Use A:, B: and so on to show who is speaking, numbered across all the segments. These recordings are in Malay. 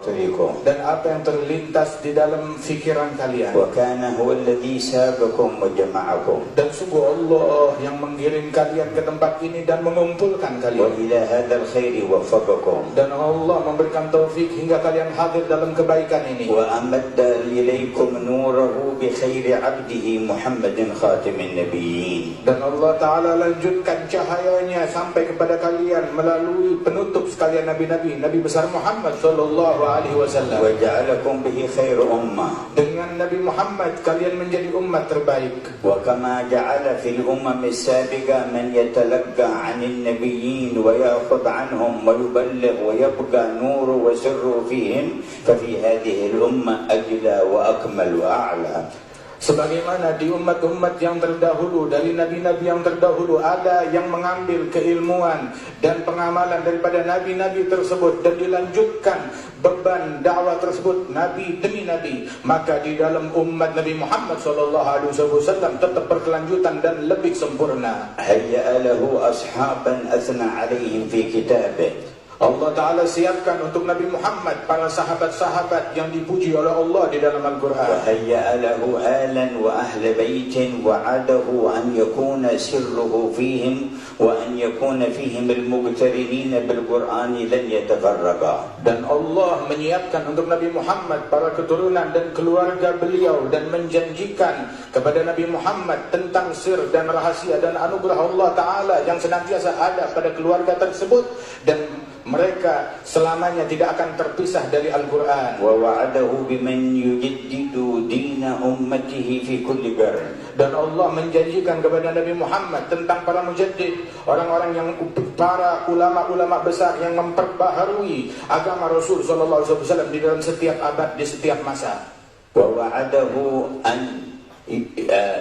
A: بخاطركم
B: dan apa yang terlintas di dalam fikiran kalian.
A: وكان هو الذي سابكم وجمعكم
B: Dan sungguh Allah yang mengirim kalian ke tempat ini dan mengumpulkan kalian.
A: وإلى هذا الخير وفقكم
B: Dan Allah memberikan taufik hingga kalian hadir dalam kebaikan ini.
A: وأمد إليكم نوره بخير عبده محمد خاتم النبيين.
B: Dan Allah Ta'ala lanjutkan cahayanya sampai kepada kalian melalui penutup sekalian Nabi-Nabi, Nabi besar Muhammad Sallallahu Alaihi Wasallam.
A: وجعلكم به خير أمة.
B: Dengan Nabi Muhammad kalian menjadi umat terbaik.
A: وكما جعل في الأمم السابقة من يتلقى عن النبيين ويأخذ عنهم ويبلغ ويبقى نور وسر فيهم ففي هذه الأمة أجلى وأكمل وأعلى.
B: Sebagaimana di umat-umat yang terdahulu, dari nabi-nabi yang terdahulu, ada yang mengambil keilmuan dan pengamalan daripada nabi-nabi tersebut dan dilanjutkan beban dakwah tersebut nabi demi nabi, maka di dalam umat Nabi Muhammad SAW tetap berkelanjutan dan lebih sempurna.
A: هيأ له أصحابا أثنى عليهم في كتابه.
B: Allah Ta'ala siapkan untuk Nabi Muhammad para sahabat-sahabat yang dipuji oleh Allah di dalam Al-Quran.
A: وهيأ له آلا وأهل بيت وعده أن يكون سره فيهم وأن يكون فيهم المقترنين بالقرآن لن يتفرقا.
B: Dan Allah menyiapkan untuk Nabi Muhammad para keturunan dan keluarga beliau dan menjanjikan kepada Nabi Muhammad tentang sir dan rahasia dan anugerah Allah Ta'ala yang senantiasa ada pada keluarga tersebut, dan mereka selamanya tidak akan terpisah dari Al-Quran.
A: ووعده بمن يجدد دين أمته في كل قرن.
B: Dan Allah menjanjikan kepada Nabi Muhammad tentang para mujaddid, orang-orang yang para ulama-ulama besar yang memperbaharui agama Rasul SAW di dalam setiap abad, di setiap masa.
A: ووعده أن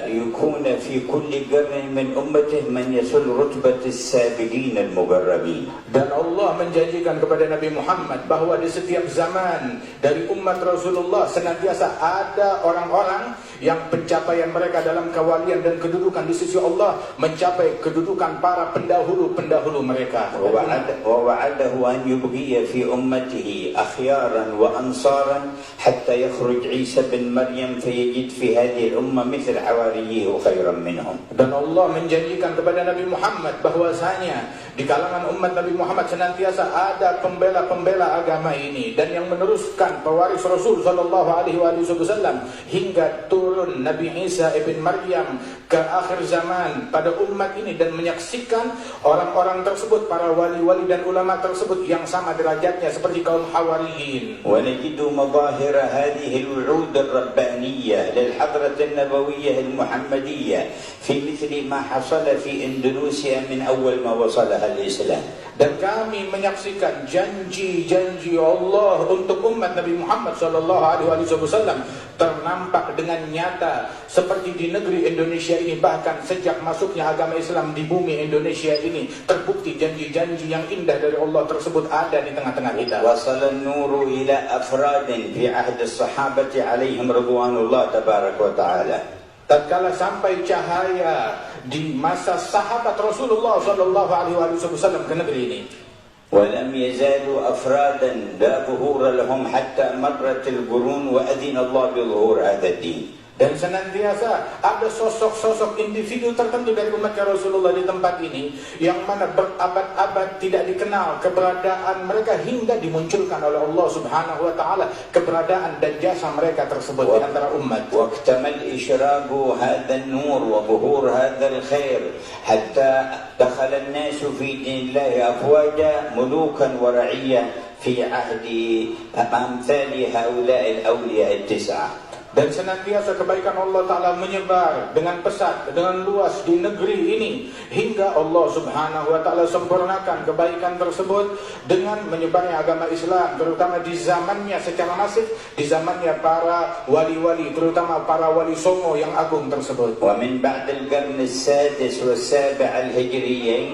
A: يكون في كل قرن من أمته من يصل رتبة السابقين المقربين.
B: Dan Allah menjanjikan kepada Nabi Muhammad bahwa di setiap zaman dari umat Rasulullah senantiasa ada orang-orang yang pencapaian mereka dalam kewalian dan kedudukan di sisi Allah mencapai kedudukan para pendahulu-pendahulu mereka.
A: ووعده أن يبقي في أمته أخيارا وأنصارا حتى يخرج عيسى بن مريم فيجد في هذه الأمة مثل حواريه خيرا منهم.
B: Dan Allah menjanjikan kepada Nabi Muhammad bahwasanya di kalangan umat Nabi Muhammad senantiasa ada pembela-pembela agama ini dan yang meneruskan pewaris Rasul sallallahu alaihi wasallam hingga turun Nabi Isa ibn Maryam ke akhir zaman pada umat ini dan menyaksikan orang-orang tersebut, para wali-wali dan ulama tersebut yang sama derajatnya seperti kaum Hawariyin.
A: ونجد مظاهر هذه الوعود الربانية للحضرة النبوية المحمدية في مثل ما حصل في إندونيسيا من أول ما وصلها الإسلام.
B: Dan kami menyaksikan janji-janji Allah untuk umat Nabi Muhammad SAW ternampak dengan nyata seperti di negeri Indonesia ini. Bahkan sejak masuknya agama Islam di bumi Indonesia ini, terbukti janji-janji yang indah dari Allah tersebut ada di tengah-tengah kita.
A: وصل النور إلى أفراد في عهد الصحابة عليهم رضوان الله تبارك وتعالى.
B: Tatkala sampai cahaya di masa sahabat Rasulullah SAW ke negeri ini,
A: ولم يزالوا أفرادا لا ظهور لهم حتى مرت القرون وأذن الله بظهور هذا الدين.
B: dan senantiasa ada sosok-sosok individu tertentu dari umatnya Rasulullah di tempat ini yang mana berabad-abad tidak dikenal keberadaan mereka hingga dimunculkan oleh Allah Subhanahu wa taala keberadaan dan jasa mereka tersebut di antara umat.
A: واكتمل إشراق هذا النور وظهور هذا الخير حتى دخل الناس في دين الله أفواجا ملوكا ورعية في عهد أمثال هؤلاء الأولياء التسعة.
B: Dan senantiasa kebaikan Allah Ta'ala menyebar dengan pesat, dengan luas di negeri ini hingga Allah Subhanahu Wa Ta'ala sempurnakan kebaikan tersebut dengan menyebarnya agama Islam, terutama di zamannya secara masif, di zamannya para wali-wali, terutama para wali songo yang agung tersebut.
A: ومن بعد القرن السادس والسابع الهجريين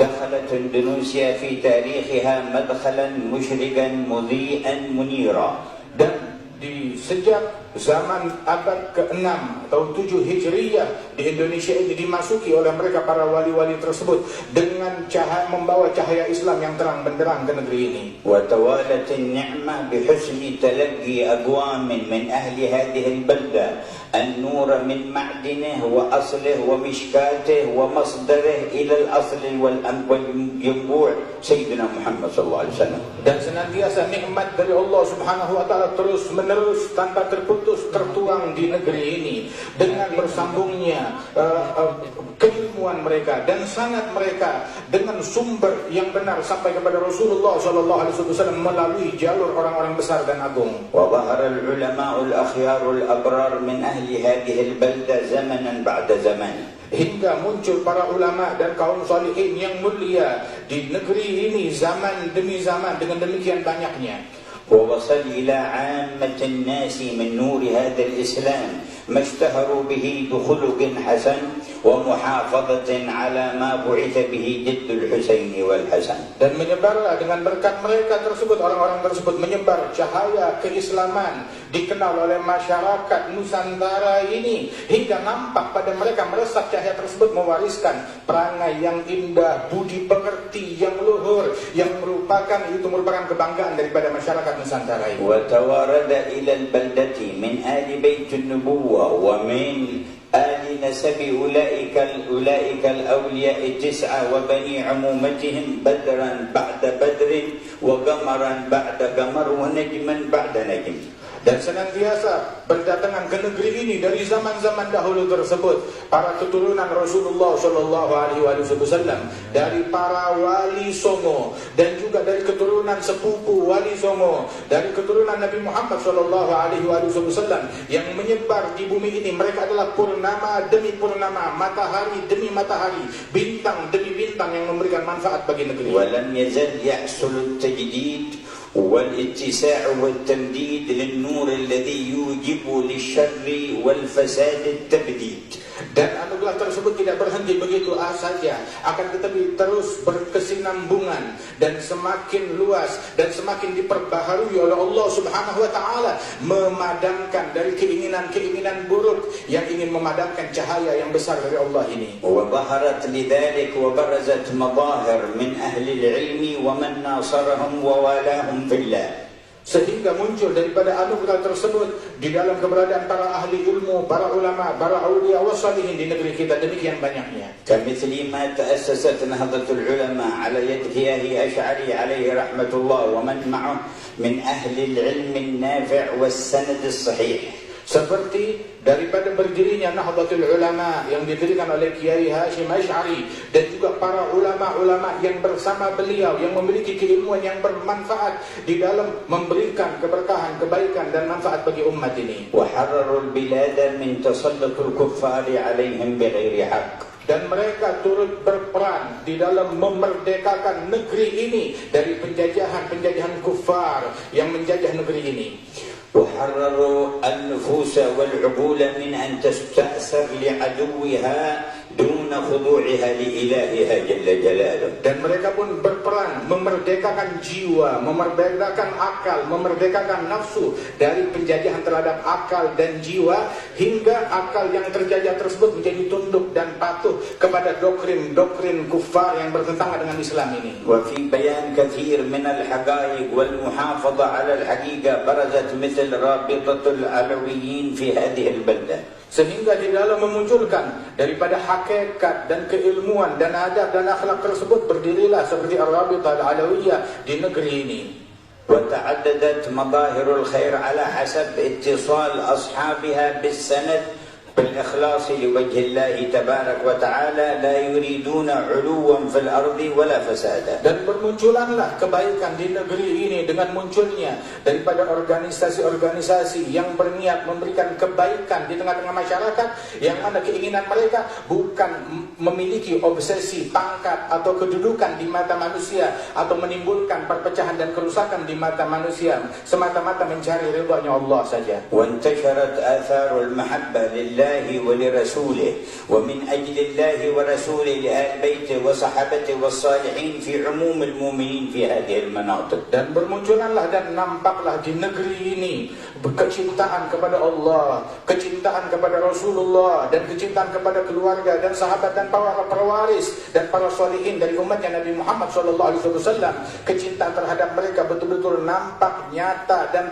A: دخلت إندونيسيا في تاريخها مدخلا مشرقا مضيئا منيرا.
B: Dan di sejak zaman abad ke-6 atau 7 Hijriyah di Indonesia ini dimasuki oleh mereka para wali-wali tersebut dengan membawa cahaya Islam yang terang benderang ke negeri ini.
A: وتوالت النعمة بحسن تلقي أقوام من أهل هذه البلدة النور من معدنه وأصله ومشكاته ومصدره إلى الأصل والينبوع سيدنا محمد صلى الله عليه وسلم.
B: Dan senantiasa nikmat dari Allah Subhanahu wa taala terus menerus tanpa terputus tertuang di negeri ini dengan bersambungnya keilmuan mereka dan sanad mereka dengan sumber yang benar sampai kepada Rasulullah sallallahu alaihi wasallam melalui jalur orang-orang besar dan agung.
A: وظهر العلماء الأخيار الأبرار من أهل هذه البلدة زمنا بعد زمان.
B: Hingga muncul para ulama dan kaum salihin yang mulia di negeri ini zaman demi zaman dengan demikian banyaknya.
A: ووصل إلى عامة الناس من نور هذا الإسلام ما اشتهروا به بخلق حسن ومحافظة على ما بعث به جد الحسين والحسن.
B: Dan menyebarlah dengan berkat mereka tersebut, orang-orang tersebut menyebar cahaya keislaman, dikenal oleh masyarakat Nusantara ini hingga nampak pada mereka meresap cahaya tersebut mewariskan perangai yang indah, budi pekerti yang luhur yang merupakan kebanggaan daripada masyarakat Nusantara ini.
A: وتوارد إلى البلدة من آل بيت النبوة ومن آل نسب أولئك الأولياء التسعة وبني عمومتهم بدرا بعد بدر وقمرا بعد قمر ونجما بعد نجم.
B: Dan senantiasa berdatangan ke negeri ini dari zaman-zaman dahulu tersebut para keturunan Rasulullah sallallahu alaihi wasallam, dari para wali songo dan juga dari keturunan sepupu wali songo, dari keturunan Nabi Muhammad sallallahu alaihi wasallam yang menyebar di bumi ini. Mereka adalah purnama demi purnama, matahari demi matahari, bintang demi bintang yang memberikan manfaat bagi negeri.
A: ولم يزل يحصل التجديد والاتساع والتمديد للنور الذي يوجب للشر والفساد التبديد.
B: Dan anugerah tersebut tidak berhenti begitu saja, akan tetapi terus berkesinambungan dan semakin luas dan semakin diperbaharui oleh Allah Subhanahu wa taala, memadamkan dari keinginan-keinginan buruk yang ingin memadamkan cahaya yang besar dari Allah ini.
A: وظهرت لذلك وبرزت مظاهر من أهل العلم ومن ناصرهم ووالاهم في الله.
B: Sehingga muncul daripada anugerah tersebut di dalam keberadaan para ahli ilmu, para ulama, para aulia wassalihin di negeri kita demikian banyaknya.
A: كمثل ما تأسست نهضة العلماء على يد كياه أشعري عليه رحمة الله ومن معه من أهل العلم النافع والسند الصحيح.
B: Seperti daripada berdirinya Nahdlatul Ulama yang didirikan oleh Kiai Hashim Asy'ari dan juga para ulama-ulama yang bersama beliau yang memiliki keilmuan yang bermanfaat di dalam memberikan keberkahan, kebaikan dan manfaat bagi umat ini.
A: وحرروا البلاد من تسلط الكفار عليهم بغير حق.
B: Dan mereka turut berperan di dalam memerdekakan negeri ini dari penjajahan kufar yang menjajah negeri ini.
A: وحرروا النفوس والعقول من أن تستأثر لعدوها دون خضوعها لإلهها جل جلاله.
B: Dan mereka pun berperan memerdekakan jiwa, memerdekakan akal, memerdekakan nafsu dari penjajahan terhadap akal dan jiwa hingga akal yang terjajah tersebut menjadi tunduk dan patuh kepada doktrin kufar yang bertentangan dengan Islam ini.
A: وفي بيان كثير من الحقائق والمحافظة على الحقيقة برزت مثل رابطة العلويين في هذه البلدة.
B: Sehingga di dalam memunculkan daripada hakikat dan keilmuan dan adab dan akhlak tersebut berdirilah seperti Ar-Rabitah Al-Alawiyah di negeri ini.
A: وتعددت مظاهر الخير على حسب اتصال أصحابها بالسند بالإخلاص لوجه الله تبارك وتعالى لا يريدون علوا في الأرض ولا فسادا.
B: Dan bermunculanlah kebaikan di negeri ini dengan munculnya daripada organisasi-organisasi yang berniat memberikan kebaikan di tengah-tengah masyarakat yang mana keinginan mereka bukan memiliki obsesi pangkat atau kedudukan di mata manusia atau menimbulkan perpecahan dan kerusakan di mata manusia, semata-mata mencari ridhanya Allah saja.
A: وانتشرت آثار المحبة لله لله ولرسوله ومن أجل الله ورسوله لآل بيته وصحابته والصالحين في عموم المؤمنين في هذه المناطق.
B: Dan bermunculanlah dan nampaklah di negeri ini kecintaan kepada Allah, kecintaan kepada Rasulullah, dan kecintaan kepada keluarga dan sahabat dan para pewaris dan para salihin dari umatnya Nabi Muhammad SAW. Kecintaan terhadap mereka betul-betul nampak, nyata, dan